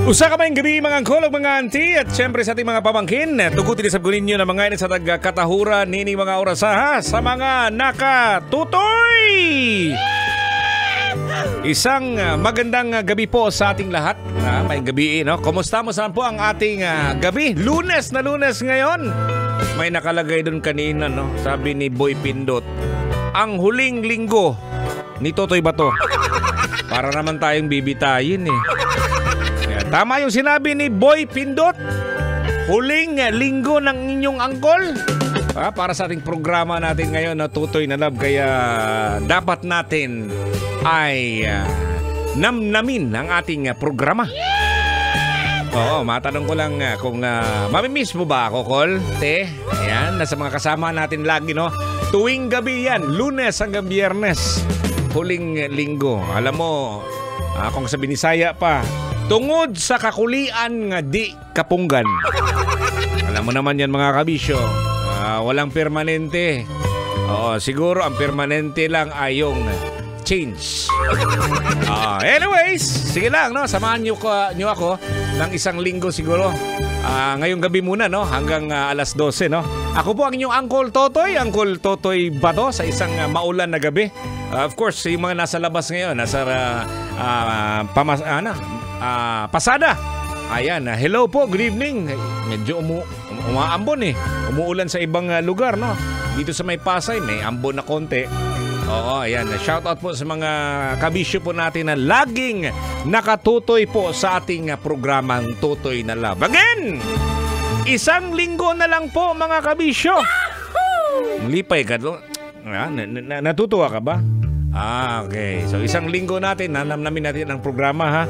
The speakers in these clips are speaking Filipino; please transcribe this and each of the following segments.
Usa ka mayong gabi mga angkol, mga auntie at syempre sa ating mga pamangkin. Tugutin sa kunin nyo na mga init sa tagkatahuran nini mga orasaha sa mga nakatutoy. Isang magandang gabi po sa ating lahat. May gabi, no? Kumusta mo saan po ang ating gabi? Lunes na Lunes ngayon. May nakalagay doon kanina, no? Sabi ni Boy Pindot, ang huling linggo ni Totoy Bato. Para naman tayong bibitayin eh. Tama yung sinabi ni Boy Pindot. Huling linggo ng inyong angkol. Para sa ating programa natin ngayon na Tutoy na Love. Kaya dapat natin ay namnamin ang ating programa. Oo, matanong ko lang kung mamimiss mo ba ako, Kol? Te, ayan, nasa mga kasama natin lagi, no? Tuwing gabi yan, Lunes hanggang Biyernes. Huling linggo. Alam mo, kung sa Binisaya pa, tungod sa kakulian nga di kapunggan. Alam mo naman yan mga kabisyo, walang permanente. Oo, siguro ang permanente lang ay yung change. Anyways, sige lang, no? Samahan nyo ako ng isang linggo siguro. Ngayong gabi muna, no? Hanggang alas 12, no? Ako po ang inyong Uncle Totoy Bato sa isang maulan na gabi. Of course, yung mga nasa labas ngayon, nasa pasada. Ayan, hello po, good evening. Medyo umaambon eh. Umuulan sa ibang lugar, no? Dito sa may Pasay, may ambon na konti. Oo, ayan. Shoutout po sa mga kabisyo po natin na laging nakatutoy po sa ating programang Tutoy na Love. Again, isang linggo na lang po mga kabisyo. Lipay ka. Natutuwa ka ba? Okay. So isang linggo natin, namnamin natin ang programa, ha?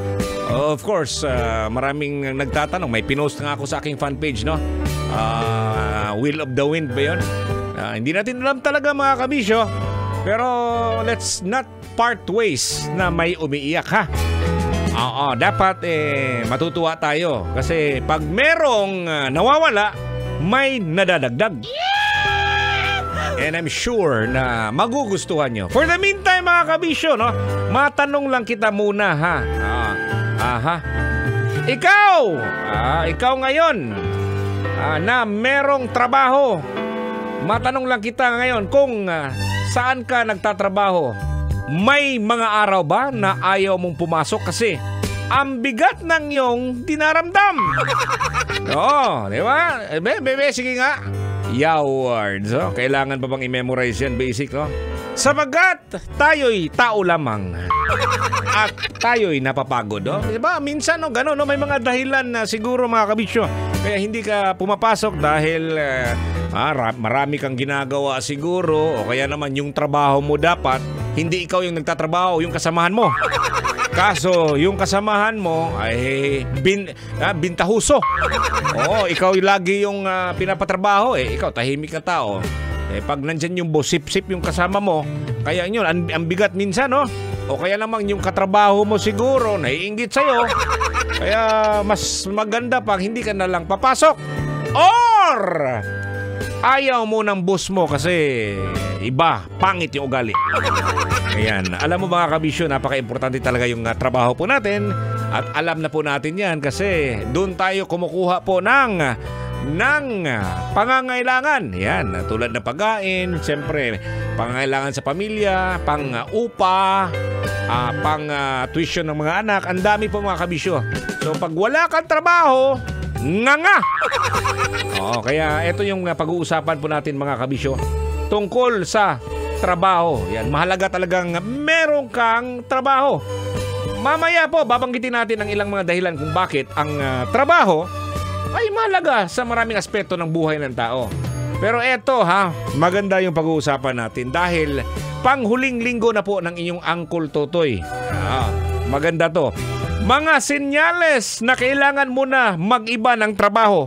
Of course, maraming nagtatanong. May pinost nga ako sa aking fan page, no? Will of the Wind ba yun? Hindi natin alam talaga mga kabisyo. Pero let's not part ways na may umiiyak, ha? Oo, dapat matutuwa tayo. Kasi pag merong nawawala, may nadadagdag. And I'm sure na magugustuhan nyo. For the meantime, mga kabisyo, no? Matanong lang kita muna, ha? Ikaw ngayon na merong trabaho. Matanong lang kita ngayon kung saan ka nagtatrabaho. May mga araw ba na ayaw mong pumasok kasi ang bigat ng iyong dinaramdam? Oo, di ba? Bebe, sige nga. Words, oh. Kailangan pa bang i-memorize yan? Basic, no? Sabagat tayo'y tao lamang at tayo'y napapagod, no? Diba? Minsan, no, gano'n, no? May mga dahilan na siguro mga kabisyo kaya hindi ka pumapasok dahil marami kang ginagawa siguro o kaya naman yung trabaho mo dapat hindi ikaw yung nagtatrabaho, yung kasamahan mo. Kaso, yung kasamahan mo ay bintahuso. Oo, ikaw lagi yung pinapatrabaho. Ikaw, tahimik na tao. Pag nandyan yung boss, sip-sip yung kasama mo, kaya yun, ang bigat minsan, no? O kaya naman yung katrabaho mo siguro, naiinggit sa'yo. Kaya mas maganda pag hindi ka na lang papasok. Or ayaw mo ng boss mo kasi iba, pangit yung ugali. Ayan, alam mo mga kabisyo, napaka-importante talaga yung trabaho po natin. At alam na po natin yan kasi doon tayo kumukuha po ng pangangailangan. Yan, tulad ng pagkain, siyempre, pangangailangan sa pamilya, pang-upa, pang-tuition ng mga anak. Ang dami po mga kabisyo. So pag wala kang trabaho, nga. Oo, kaya ito yung pag-uusapan po natin mga kabisyo tungkol sa trabaho. Yan, mahalaga talagang meron kang trabaho. Mamaya po, babanggitin natin ang ilang mga dahilan kung bakit ang trabaho ay mahalaga sa maraming aspeto ng buhay ng tao. Pero eto, maganda yung pag-uusapan natin dahil panghuling linggo na po ng inyong Uncle Totoy. Maganda to. Mga senyales na kailangan mo na mag-iba ng trabaho.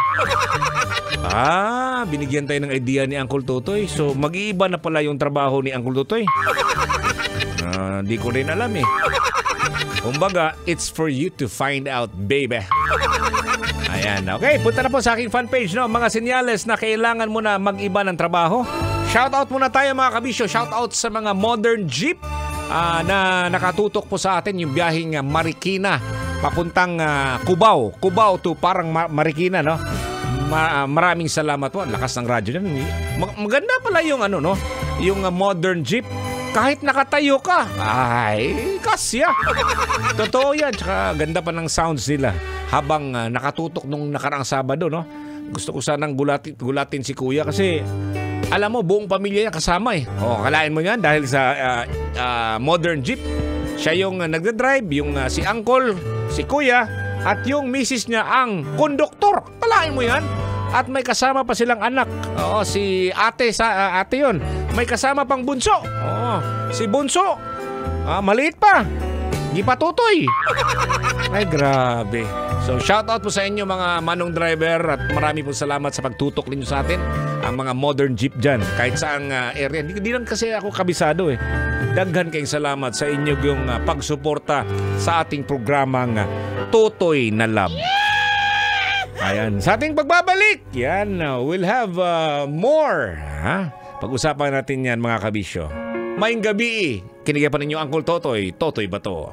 Binigyan tayo ng idea ni Uncle Totoy. So, mag-iiba na pala yung trabaho ni Uncle Totoy. Di ko rin alam eh. Kumbaga, it's for you to find out, baby. Ayan, okay. Punta na po sa aking fan page, no? Mga senyales na kailangan mo na mag-iba ng trabaho. Shoutout muna tayo mga kabisyo. Shoutout sa mga modern jeep na nakatutok po sa atin yung biyaheng Marikina papuntang Cubao to parang Marikina, no? Maraming salamat po. Lakas ng radyo niyan. Maganda pala yung yung modern jeep. Kahit nakatayo ka, ay, kasya. Totoo yan. Tsaka ganda pa ng sounds nila habang nakatutok nung nakaraang Sabado, no? Gusto ko sanang gulatin si Kuya kasi alam mo, buong pamilya niya kasama eh. Kalain mo yan dahil sa modern jeep. Siya yung nagdadrive, yung si Uncle, si Kuya, at yung misis niya ang konduktor. Kalain mo yan. At may kasama pa silang anak. Si ate yun. May kasama pang bunso. Si bunso. Maliit pa. Gipatutoy. Ay, grabe. So, shout out po sa inyo mga manong driver at marami po salamat sa pagtutok ninyo sa atin. Ang mga modern jeep dyan. Kahit saang area. Hindi lang kasi ako kabisado eh. Daghan kayong salamat sa inyo yung pagsuporta sa ating programang Totoy na Love. Ayan, sa ating pagbabalik, yan, we'll have more. Pag-usapan natin yan mga kabisyo. Maayong gabi, kinigapan ninyo Uncle Totoy. Totoy ba to?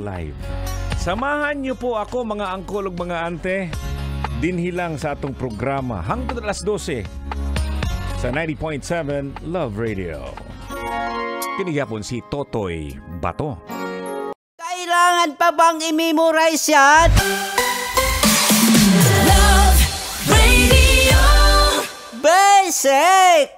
Live. Samahan niyo po ako mga angkol ug mga ante dinhilang sa atong programa hanggang alas 12 sa 90.7 Love Radio. Kinigapon si Totoy Bato. Kailangan pa bang i-memorize yan? Love Radio. Basic!